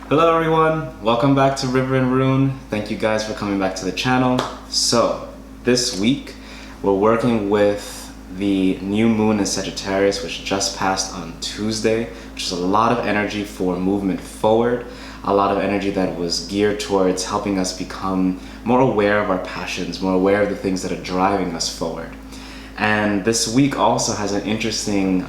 Hello everyone, welcome back to River and Rune. Thank you guys for coming back to the channel. So, this week we're working with the new moon in Sagittarius, which just passed on Tuesday, which is a lot of energy for movement forward, a lot of energy that was geared towards helping us become more aware of our passions, more aware of the things that are driving us forward. And this week also has an interesting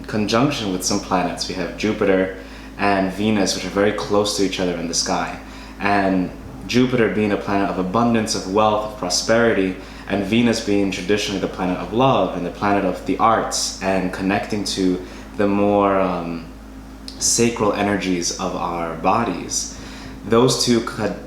conjunction with some planets. We have Jupiter and Venus, which are very close to each other in the sky. And Jupiter being a planet of abundance, of wealth, of prosperity, and Venus being traditionally the planet of love and the planet of the arts and connecting to the more sacral energies of our bodies. Those two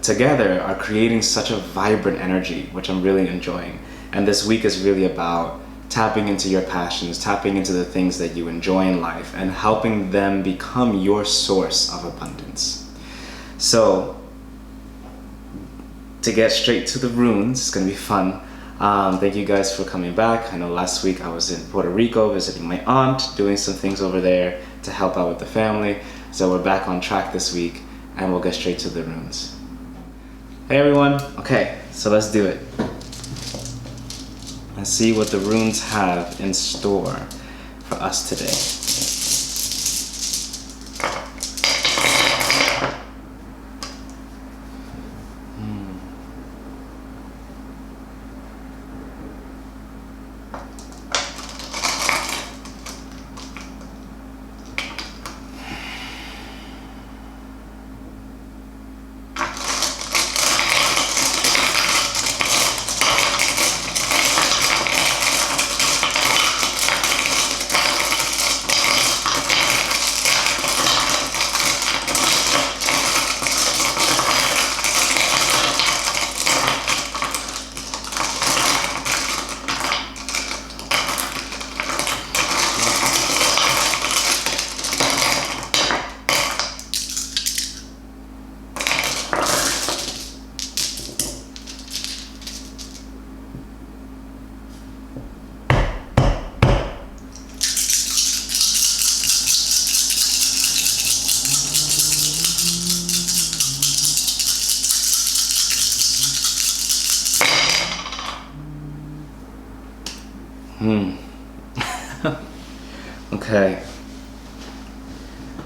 together are creating such a vibrant energy, which I'm really enjoying. And this week is really about tapping into your passions, tapping into the things that you enjoy in life, and helping them become your source of abundance. So, to get straight to the runes, it's gonna be fun. Thank you guys for coming back. I know last week I was in Puerto Rico visiting my aunt, doing some things over there to help out with the family. So we're back on track this week, and we'll get straight to the runes. Hey everyone, okay, so let's do it. Let's see what the runes have in store for us today. Okay.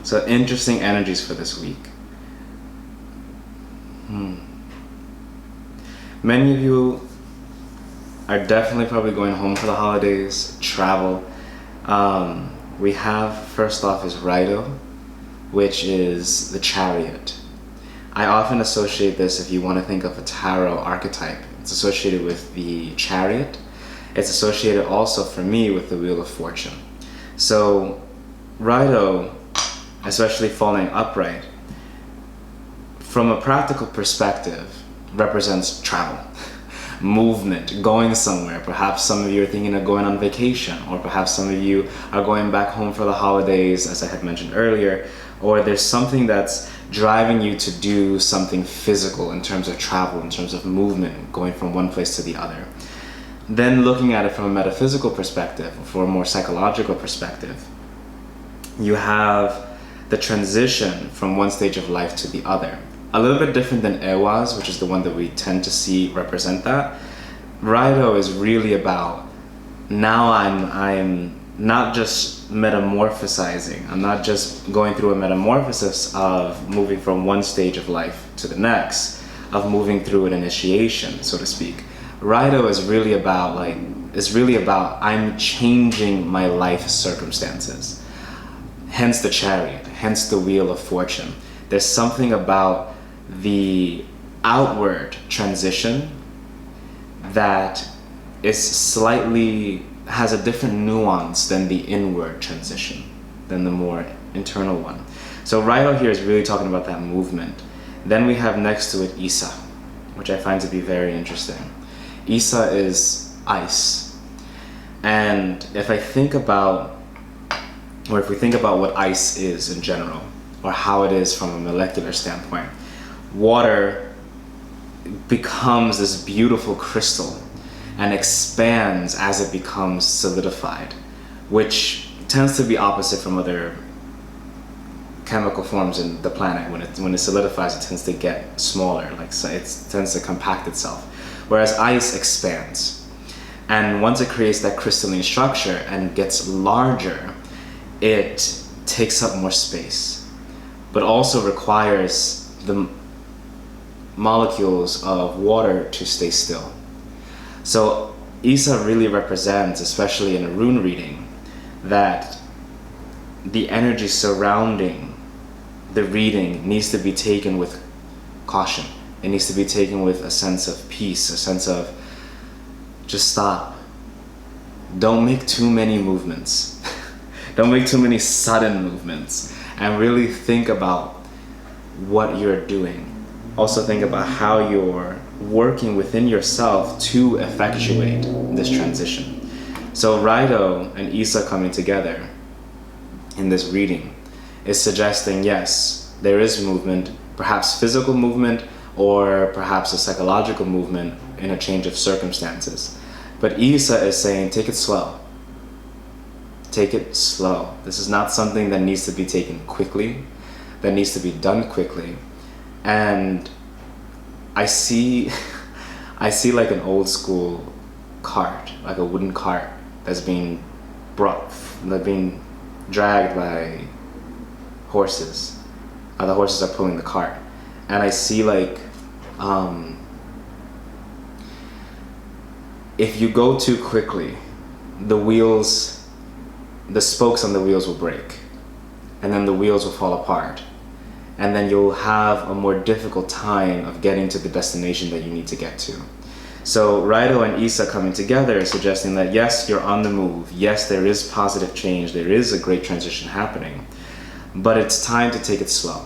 So interesting energies for this week. Many of you are definitely probably going home for the holidays, travel. We have, first off, is Rido, which is the Chariot. I often associate this, if you want to think of a tarot archetype, it's associated with the Chariot. It's associated also, for me, with the Wheel of Fortune. So, Rido, especially falling upright, from a practical perspective, represents travel, movement, going somewhere. Perhaps some of you are thinking of going on vacation, or perhaps some of you are going back home for the holidays, as I had mentioned earlier, or there's something that's driving you to do something physical in terms of travel, in terms of movement, going from one place to the other. Then looking at it from a metaphysical perspective, or from a more psychological perspective, you have the transition from one stage of life to the other. A little bit different than Ewas, which is the one that we tend to see represent that. Rido is really about, now I'm not just metamorphosizing, I'm not just going through a metamorphosis of moving from one stage of life to the next, of moving through an initiation, so to speak. Rido is really about I'm changing my life circumstances. Hence the Chariot, hence the Wheel of Fortune. There's something about the outward transition that has a different nuance than the inward transition, than the more internal one. So Rido here is really talking about that movement. Then we have next to it Isa, which I find to be very interesting. Isa is ice. And if we think about what ice is in general, or how it is from a molecular standpoint, water becomes this beautiful crystal and expands as it becomes solidified, which tends to be opposite from other chemical forms in the planet. When it solidifies, it tends to get smaller, so it tends to compact itself. Whereas ice expands. And once it creates that crystalline structure and gets larger, it takes up more space, but also requires the molecules of water to stay still. So Isa really represents, especially in a rune reading, that the energy surrounding the reading needs to be taken with caution. It needs to be taken with a sense of peace, a sense of just stop. Don't make too many movements. Don't make too many sudden movements, and really think about what you're doing. Also think about how you're working within yourself to effectuate this transition. So Raido and Isa coming together in this reading is suggesting, yes, there is movement, perhaps physical movement or perhaps a psychological movement in a change of circumstances. But Isa is saying, take it slow. Take it slow. This is not something that needs to be taken quickly, that needs to be done quickly. And I see like an old school cart, like a wooden cart that's being dragged by horses. The horses are pulling the cart. And I see like, if you go too quickly, the spokes on the wheels will break, and then the wheels will fall apart, and then you'll have a more difficult time of getting to the destination that you need to get to. So Raido and Isa coming together is suggesting that yes, you're on the move, yes, there is positive change, there is a great transition happening, but it's time to take it slow,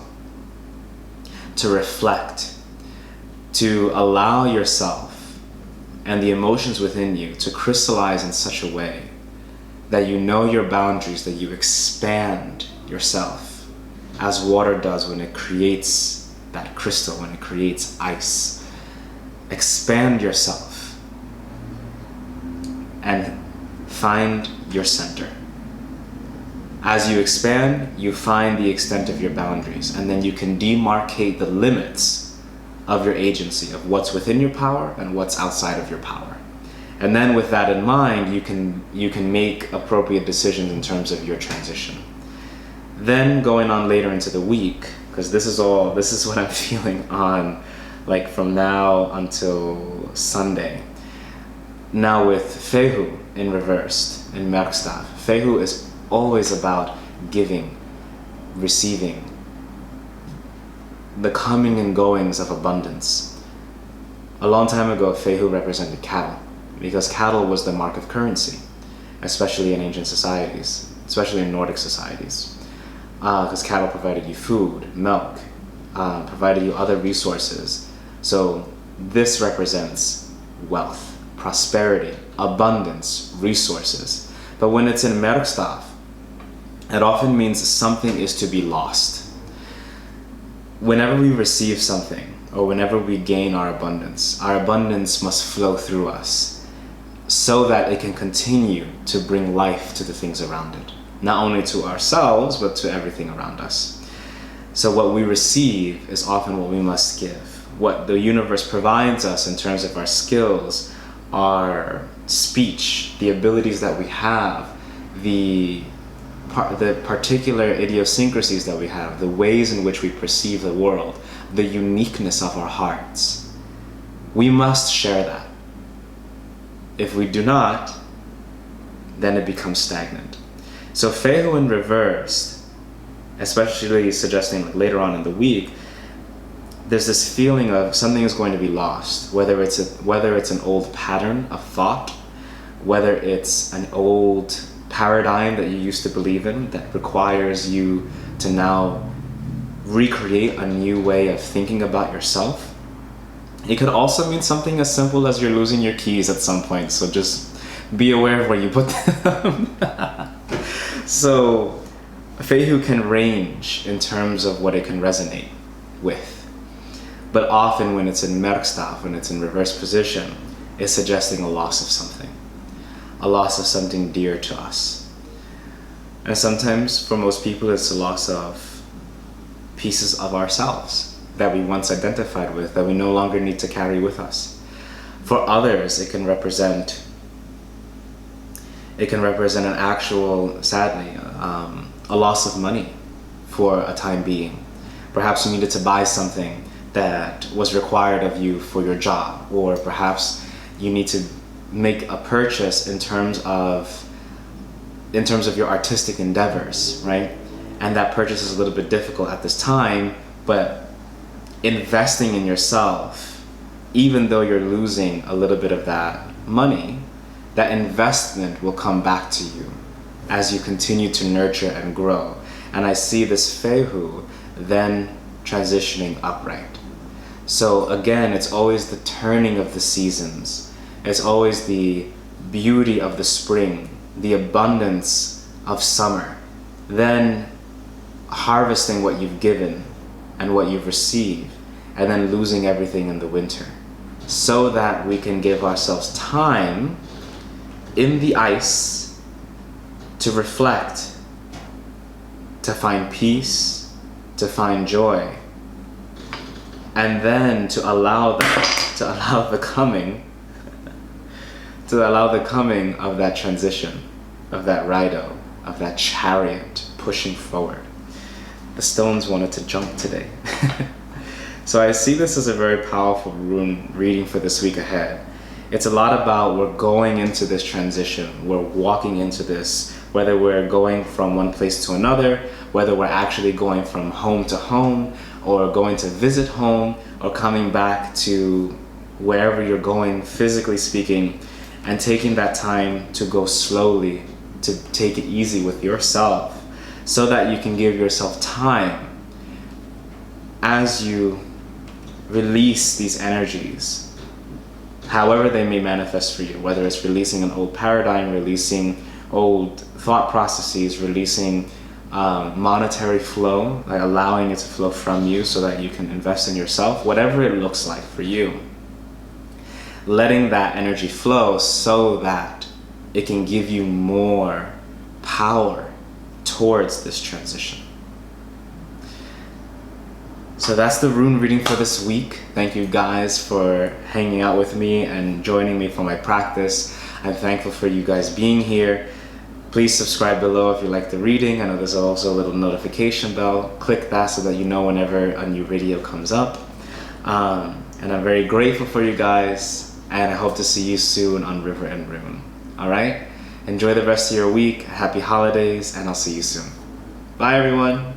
to reflect, to allow yourself and the emotions within you to crystallize in such a way that you know your boundaries, that you expand yourself as water does when it creates that crystal, when it creates ice. Expand yourself and find your center. As you expand, you find the extent of your boundaries, and then you can demarcate the limits of your agency, of what's within your power and what's outside of your power. And then with that in mind, you can make appropriate decisions in terms of your transition. Then going on later into the week, because this is what I'm feeling on, like from now until Sunday. Now with Fehu in reversed, in Merkstav, Fehu is always about giving, receiving, the coming and goings of abundance. A long time ago, Fehu represented cattle, because cattle was the mark of currency, especially in ancient societies, especially in Nordic societies, because cattle provided you food, milk, provided you other resources. So this represents wealth, prosperity, abundance, resources. But when it's in Merkstav, it often means something is to be lost. Whenever we receive something, or whenever we gain our abundance must flow through us, so that it can continue to bring life to the things around it. Not only to ourselves, but to everything around us. So what we receive is often what we must give. What the universe provides us in terms of our skills, our speech, the abilities that we have, the particular idiosyncrasies that we have, the ways in which we perceive the world, the uniqueness of our hearts. We must share that. If we do not, then it becomes stagnant. So Fehu in reversed, especially suggesting like later on in the week, there's this feeling of something is going to be lost, whether it's an old pattern of thought, whether it's an old paradigm that you used to believe in that requires you to now recreate a new way of thinking about yourself. It could also mean something as simple as you're losing your keys at some point, so just be aware of where you put them. So Fehu can range in terms of what it can resonate with. But often when it's in Merkstav, when it's in reverse position, it's suggesting a loss of something dear to us. And sometimes for most people it's a loss of pieces of ourselves that we once identified with, that we no longer need to carry with us. For others, it can represent an actual, sadly, a loss of money for a time being. Perhaps you needed to buy something that was required of you for your job, or perhaps you need to make a purchase in terms of your artistic endeavors, right? And that purchase is a little bit difficult at this time, but investing in yourself, even though you're losing a little bit of that money, that investment will come back to you as you continue to nurture and grow. And I see this Fehu then transitioning upright. So again, it's always the turning of the seasons. It's always the beauty of the spring, the abundance of summer, then harvesting what you've given and what you've received, and then losing everything in the winter, so that we can give ourselves time in the ice to reflect, to find peace, to find joy, and then to allow the coming of that transition, of that Rido, of that chariot pushing forward. The stones wanted to jump today. So I see this as a very powerful rune reading for this week ahead. It's a lot about, we're going into this transition, we're walking into this, whether we're going from one place to another, whether we're actually going from home to home, or going to visit home, or coming back to wherever you're going, physically speaking, and taking that time to go slowly, to take it easy with yourself, so that you can give yourself time as you release these energies, however they may manifest for you, whether it's releasing an old paradigm, releasing old thought processes, releasing monetary flow, like allowing it to flow from you so that you can invest in yourself, whatever it looks like for you. Letting that energy flow so that it can give you more power towards this transition. So that's the rune reading for this week. Thank you guys for hanging out with me and joining me for my practice. I'm thankful for you guys being here. Please subscribe below if you like the reading. I know there's also a little notification bell. Click that so that you know whenever a new video comes up. And I'm very grateful for you guys, and I hope to see you soon on River and Rune. All right? Enjoy the rest of your week. Happy holidays, and I'll see you soon. Bye, everyone.